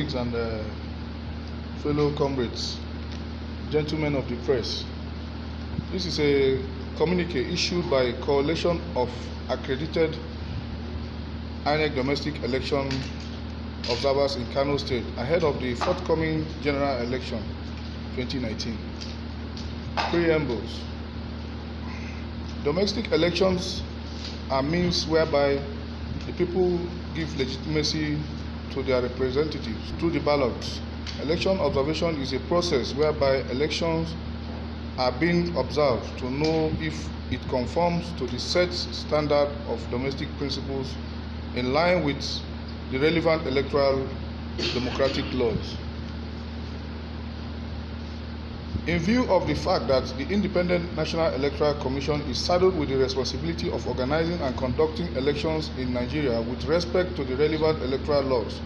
colleagues and fellow comrades, gentlemen of the press. This is a communique issued by a coalition of accredited INEC domestic election observers in Kano State ahead of the forthcoming general election 2019. Preambles. Domestic elections are means whereby the people give legitimacy to their representatives through the ballots. Election observation is a process whereby elections are being observed to know if it conforms to the set standard of domestic principles in line with the relevant electoral democratic laws. In view of the fact that the Independent National Electoral Commission is saddled with the responsibility of organizing and conducting elections in Nigeria with respect to the relevant electoral laws,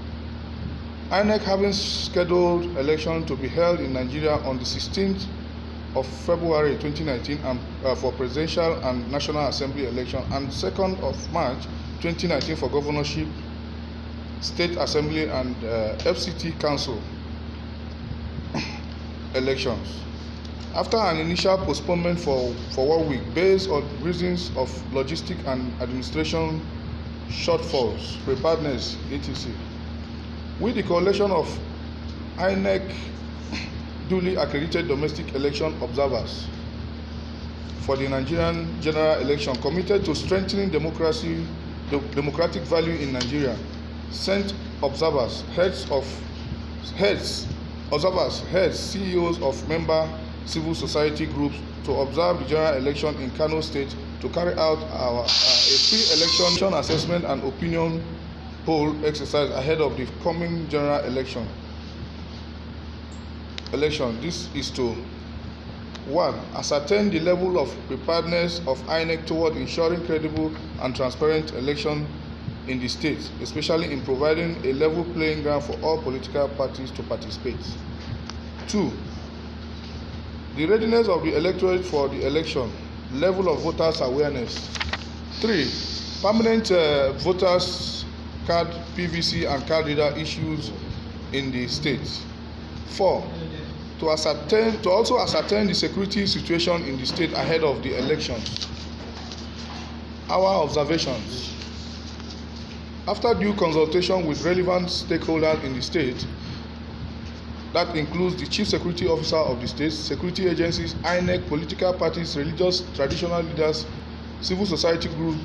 INEC having scheduled election to be held in Nigeria on the 16th of February 2019 and for presidential and national assembly election, and 2nd of March 2019 for governorship, state assembly and FCT council elections. After an initial postponement for 1 week based on reasons of logistic and administration shortfalls, preparedness, etc., with the coalition of INEC duly accredited domestic election observers for the Nigerian general election committed to strengthening democracy, democratic value in Nigeria, sent observers, CEOs of member civil society groups to observe the general election in Kano State to carry out a pre-election assessment and opinion poll exercise ahead of the coming general election. This is to 1. Ascertain the level of preparedness of INEC toward ensuring credible and transparent election in the state, especially in providing a level playing ground for all political parties to participate. 2. The readiness of the electorate for the election, level of voters' awareness. 3. Permanent voters' card, PVC, and card reader issues in the state. 4. To also ascertain the security situation in the state ahead of the elections. Our observations. After due consultation with relevant stakeholders in the state, that includes the Chief Security Officer of the state, security agencies, INEC, political parties, religious traditional leaders, civil society group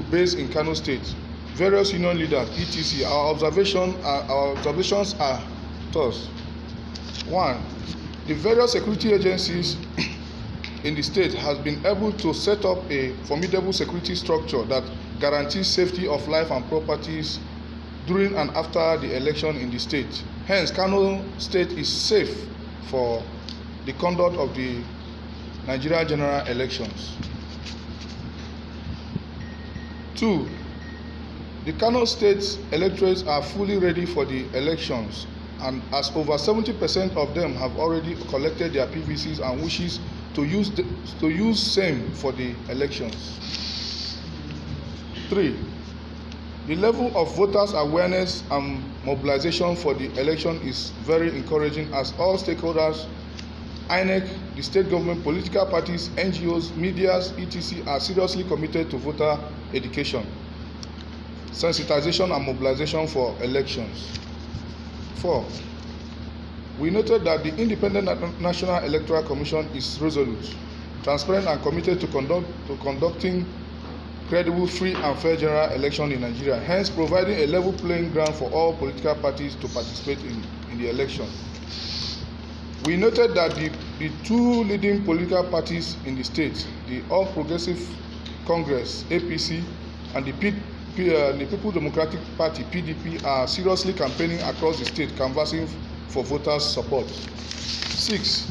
based in Kano State, various union leaders, etc., our observations are thus: 1. The various security agencies in the state has been able to set up a formidable security structure that guarantees safety of life and properties during and after the election in the state. Hence, Kano State is safe for the conduct of the Nigeria general elections. 2. The Kano State electorates are fully ready for the elections, and as over 70% of them have already collected their PVCs and wishes to use same for the elections. 3. The level of voters' awareness and mobilization for the election is very encouraging, as all stakeholders, INEC, the state government, political parties, NGOs, medias, etc., are seriously committed to voter education, sensitization, and mobilization for elections. 4. We noted that the Independent National Electoral Commission is resolute, transparent, and committed to conducting credible, free, and fair general election in Nigeria, hence providing a level playing ground for all political parties to participate in the election. We noted that the two leading political parties in the state, the All Progressive Congress, APC, and the People's Democratic Party, PDP, are seriously campaigning across the state, canvassing for voters' support. 6.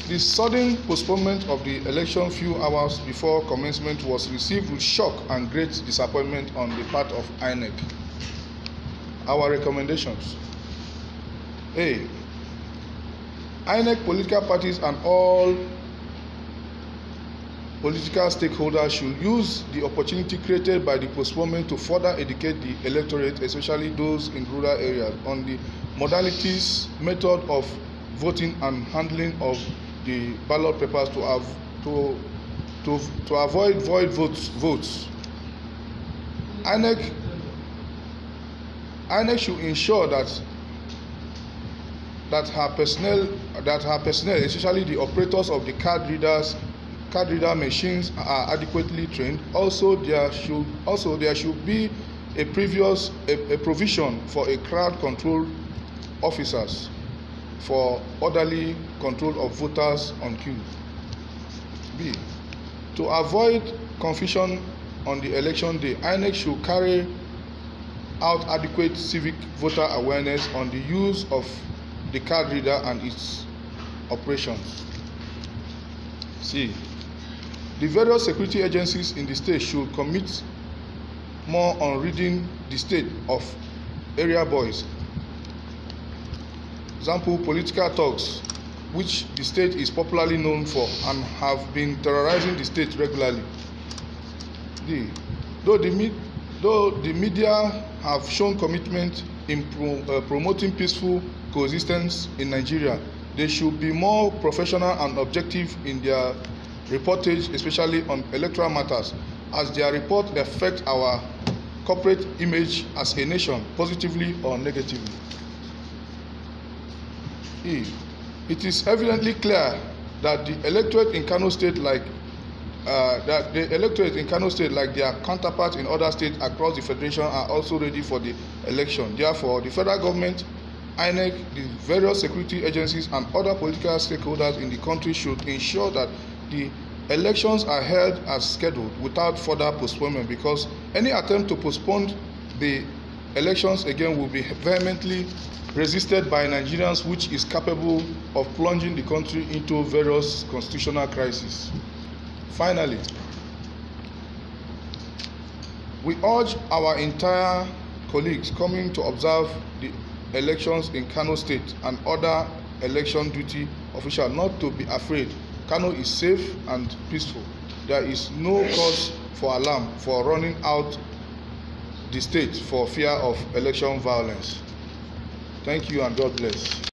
The sudden postponement of the election few hours before commencement was received with shock and great disappointment on the part of INEC. Our recommendations. A. INEC, political parties, and all political stakeholders should use the opportunity created by the postponement to further educate the electorate, especially those in rural areas, on the modalities, method of voting and handling of the ballot papers to avoid void votes. INEC should ensure that her personnel, especially the operators of the card reader machines, are adequately trained. Also, there should be a provision for a crowd control officers for orderly control of voters on queue. B. To avoid confusion on the election day, INEC should carry out adequate civic voter awareness on the use of the card reader and its operations. C. The various security agencies in the state should commit more on ridding the state of area boys. Example, political thugs, which the state is popularly known for and have been terrorizing the state regularly. D. Though the media have shown commitment in promoting peaceful coexistence in Nigeria, they should be more professional and objective in their reportage, especially on electoral matters, as their report affect our corporate image as a nation, positively or negatively. E. It is evidently clear that the electorate in Kano State, like their counterparts in other states across the federation, are also ready for the election. Therefore, the federal government, INEC, the various security agencies, and other political stakeholders in the country should ensure that the elections are held as scheduled without further postponement, because any attempt to postpone the elections again will be vehemently resisted by Nigerians, which is capable of plunging the country into various constitutional crises. Finally, we urge our entire colleagues coming to observe the elections in Kano State and other election duty officials not to be afraid. Kano is safe and peaceful. There is no cause for alarm for running out the state for fear of election violence. Thank you and God bless.